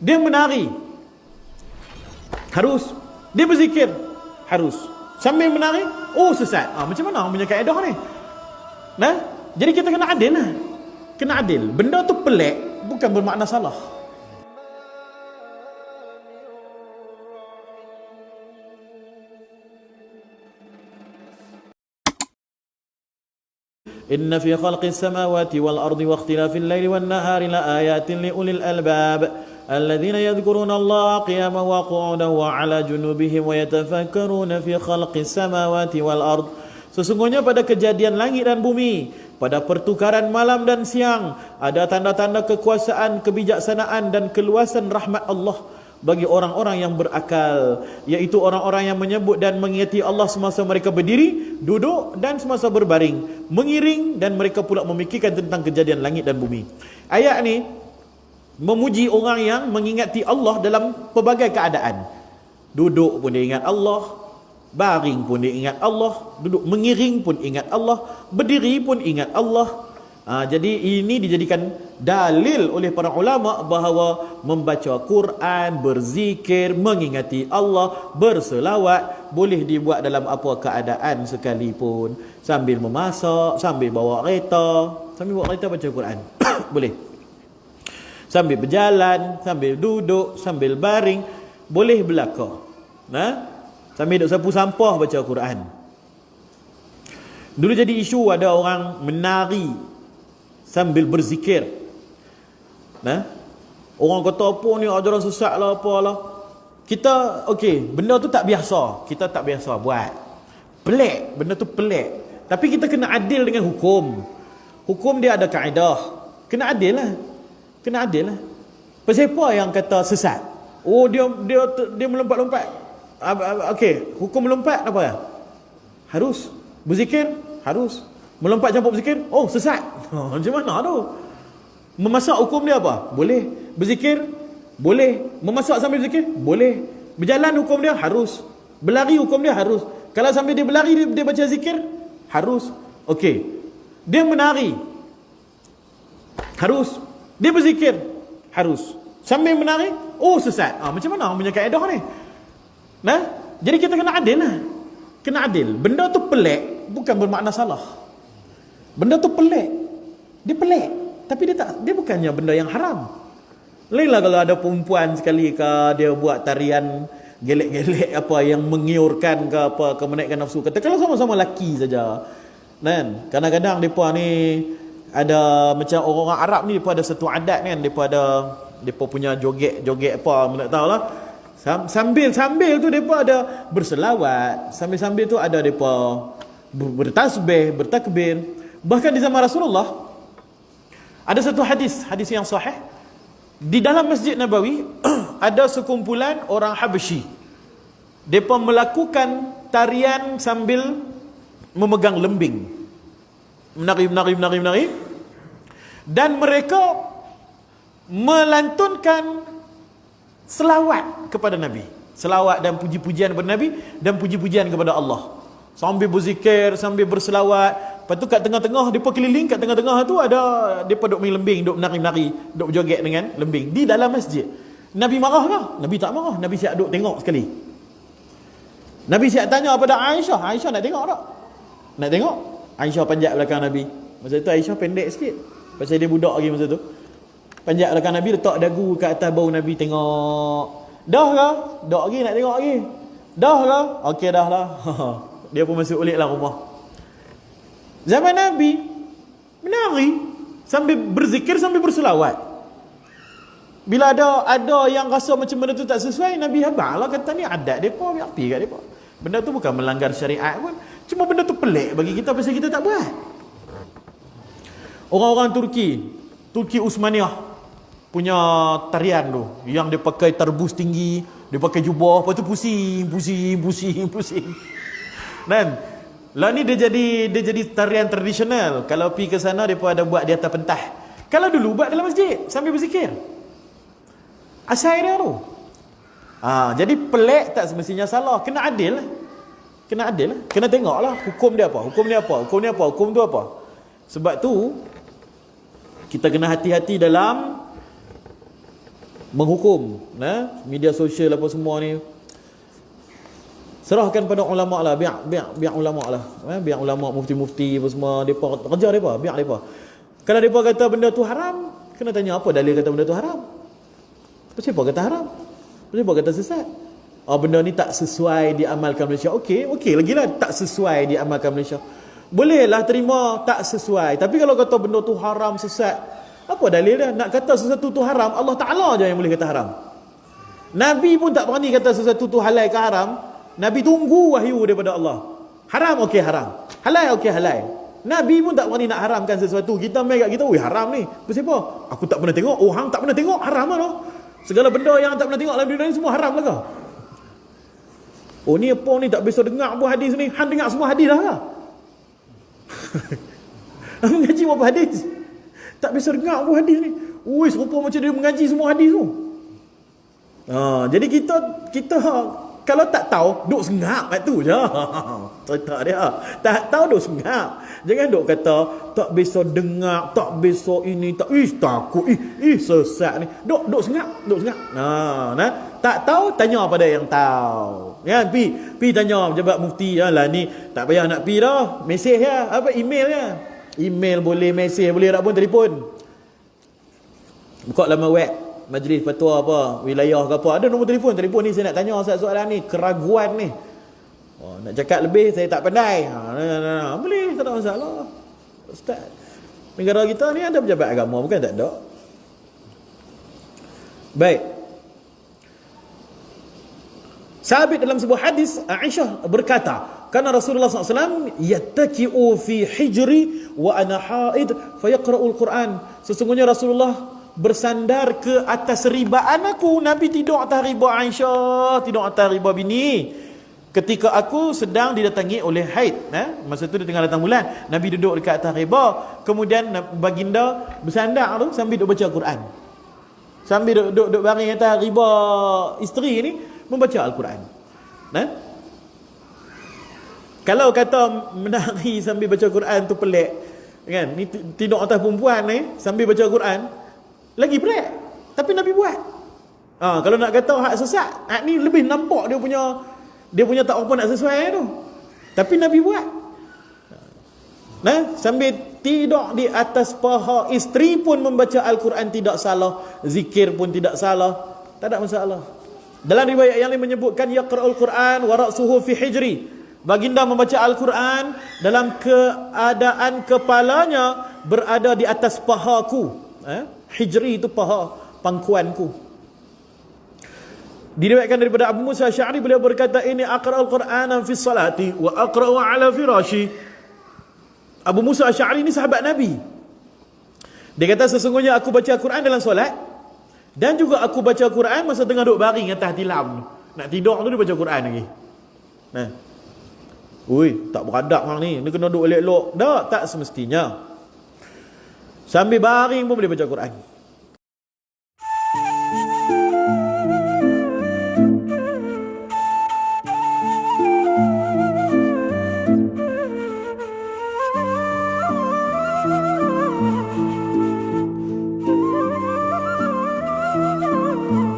Dia menari, harus. Dia berzikir, harus. Sambil menari, oh sesat. Macam mana orang punya kaedah ni? Nah, jadi kita kena adil lah. Kena adil. Benda tu pelik bukan bermakna salah. Inna fi khalqis samawati wal ardi wa ikhtilafil laili wan nahari la ayatin li ulil albab الذين يذكرون الله قياما وقعودا وعلى جنوبهم ويتفكرون في خلق السماوات والأرض. Sesungguhnya pada kejadian langit dan bumi, pada pertukaran malam dan siang, ada tanda-tanda kekuasaan, kebijaksanaan dan keluasan rahmat Allah bagi orang-orang yang berakal, yaitu orang-orang yang menyebut dan mengingati Allah semasa mereka berdiri, duduk dan semasa berbaring, mengiring, dan mereka pula memikirkan tentang kejadian langit dan bumi. Ayat ni memuji orang yang mengingati Allah dalam pelbagai keadaan. Duduk pun dia ingat Allah, baring pun dia ingat Allah, duduk mengiring pun ingat Allah, berdiri pun ingat Allah. Jadi ini dijadikan dalil oleh para ulama bahawa membaca Quran, berzikir, mengingati Allah, berselawat boleh dibuat dalam apa keadaan sekalipun. Sambil memasak, sambil bawa kereta, sambil bawa kereta baca Quran boleh. Sambil berjalan, sambil duduk, sambil baring, boleh belaka. Sambil duduk sapu sampah baca Quran. Dulu jadi isu ada orang menari sambil berzikir. Orang kata apa ni ajaran sesat lah apalah. Kita benda tu tak biasa. Kita tak biasa buat. Pelik, benda tu pelik. Tapi kita kena adil dengan hukum. Hukum dia ada kaedah. Kena adil lah. Kena adil lah. Siapa yang kata sesat? Dia melompat-lompat. Hukum melompat apa ya? Harus. Berzikir harus. Melompat campur berzikir, sesat. Macam mana tu? Memasak hukum dia apa? Boleh. Berzikir boleh. Memasak sambil berzikir boleh. Berjalan hukum dia harus. Berlari hukum dia harus. Kalau sambil dia berlari dia baca zikir harus. Dia menari harus. Dia berzikir harus. Sambil menari, sesat. Macam mana orang punya kaedah ni? Jadi kita kena adil lah. Kena adil. Benda tu pelik bukan bermakna salah. Benda tu pelik. Dia pelik, tapi dia bukannya benda yang haram. Lainlah kalau ada perempuan sekali ke dia buat tarian gelek-gelek apa yang mengiurkan ke apa, ke menaikkan nafsu. Kalau sama-sama lelaki saja. Kadang-kadang depa ni ada macam orang Arab ni, depa ada satu adat kan, depa punya joget-joget apa tak tahulah. Sambil tu depa ada berselawat, sambil tu ada depa bertasbih, bertakbir. Bahkan di zaman Rasulullah ada satu hadis yang sahih. Di dalam Masjid Nabawi ada sekumpulan orang Habsyi. Depa melakukan tarian sambil memegang lembing. Menari. Dan mereka melantunkan selawat kepada Nabi. Selawat dan puji-pujian kepada Nabi dan puji-pujian kepada Allah. Sambil berzikir, sambil berselawat. Lepas tu kat tengah-tengah, mereka keliling kat tengah-tengah tu ada mereka duk main lembing, duk menari-menari, duk berjoget dengan lembing di dalam masjid. Nabi marah ke? Nabi tak marah. Nabi siap duk tengok sekali. Nabi siap tanya pada Aisyah. Aisyah nak tengok tak? Nak tengok? Aisyah panjat belakang Nabi. Masa tu Aisyah pendek sikit. Pasal dia budak lagi masa tu. Panjat belakang Nabi, letak dagu kat atas bahu Nabi, tengok. Dah ke? Dak lagi nak tengok lagi. Dah ke? Okey dah lah. Dia pun masuk ulik lah rumah. Zaman Nabi menari sambil berzikir, sambil berselawat. Bila ada yang rasa macam benda tu tak sesuai, Nabi habaqlah kata ni adat depa, api kat depa. Benda tu bukan melanggar syariat pun. Cuma benda tu pelik bagi kita pasal kita tak buat. Orang-orang Turki Uthmaniyah punya tarian tu, yang dia pakai tarbus tinggi, dia pakai jubah, lepas tu pusing. Dan lah ni dia jadi tarian tradisional. Kalau pergi ke sana depa ada buat di atas pentah. Kalau dulu buat dalam masjid sambil berzikir. Asal dia tu. Jadi pelik tak semestinya salah. Kena adil lah. Kena tengoklah hukum dia apa. Hukum tu apa. Sebab tu kita kena hati-hati dalam menghukum, media sosial apa semua ni, serahkan pada ulama lah, biar ulama lah, biar ulama, mufti-mufti apa semua, depa kerja depa, biar depa. Kalau depa kata benda tu haram, kena tanya apa dalil kata benda tu haram. Siapa kata haram? Siapa kata sesat? Benda ni tak sesuai diamalkan Malaysia. Okey lagilah tak sesuai diamalkan Malaysia. Bolehlah terima tak sesuai. Tapi kalau kata benda tu haram, sesat, apa dalil dia? Nak kata sesuatu tu haram, Allah Ta'ala je yang boleh kata haram. Nabi pun tak berani kata sesuatu tu halal ke haram. Nabi tunggu wahyu daripada Allah. Haram, okey haram. Halal, okey halal. Nabi pun tak berani nak haramkan sesuatu. Kita main kat kita, haram ni. Kenapa? Aku tak pernah tengok. Hang tak pernah tengok, haram lah no? Segala benda yang tak pernah tengok dalam dunia ni semua haram lah ke? Ni apa ni tak biasa dengar buah hadis ni. Hang dengar semua hadis dah lah. Mengaji berapa hadis? Tak biasa dengar buah hadis ni. Serupa macam dia mengaji semua hadis tu. Jadi kita kalau tak tahu, duk sengap kat tu je. Cerita dia. Tak tahu duk sengap. Jangan duk kata tak biasa dengar, tak biasa ini, takut, sesat ni. Duk sengap. Tak tahu, tanya pada yang tahu. Ya, pi tanya pejabat mufti, lah ni tak payah nak pi dah. Mesej ya, email ya. Email boleh, mesej boleh, tak pun telefon. Buka laman web majlis fatwa apa, wilayah ke apa, ada nombor telefon ni saya nak tanya soalan ni, keraguan ni. Nak cakap lebih saya tak pandai. Boleh, tak ada masalah. Ustaz, negara kita ni ada pejabat agama, bukan tak ada. Baik. Sabit dalam sebuah hadis, Aisyah berkata, karena Rasulullah SAW yattaki'u fi hijri wa ana haid fayaqra'ul Quran. Sesungguhnya Rasulullah bersandar ke atas ribaan aku. Nabi tidur atas riba Aisyah, tidur atas riba bini, ketika aku sedang didatangi oleh haid. Masa tu dia tengah datang bulan, Nabi duduk dekat atas riba. Kemudian baginda bersandar tu sambil duduk baca Quran, sambil duduk baring atas riba isteri ni, membaca Al-Quran. Kalau kata menari sambil baca Quran tu pelik kan, ni tidur atas perempuan ni sambil baca Quran lagi pelik. Tapi Nabi buat. Kalau nak kata hak sesat, hak ni lebih nampak dia punya tak apa nak sesuai tu. Tapi Nabi buat. Sambil tidur di atas paha isteri pun membaca Al-Quran tidak salah, zikir pun tidak salah, tak ada masalah. Dalam riwayat yang lain menyebutkan yaqra'ul Quran wa ra'suhu fi hijri. Baginda membaca Al-Quran dalam keadaan kepalanya berada di atas pahaku. Hijri itu paha, pangkuanku. Diriwayatkan daripada Abu Musa Asy'ari, beliau berkata, ini aqra'ul Qur'ana fi salati wa aqra'u ala firashi. Abu Musa Asy'ari ini sahabat Nabi. Dia kata, sesungguhnya aku baca Quran dalam solat, dan juga aku baca Quran masa tengah duduk baring atas tilam. Nak tidur tu dia baca Quran lagi. Tak beradab hang ni, dia kena duduk elok-elok. Tak semestinya. Sambil baring pun boleh baca Quran.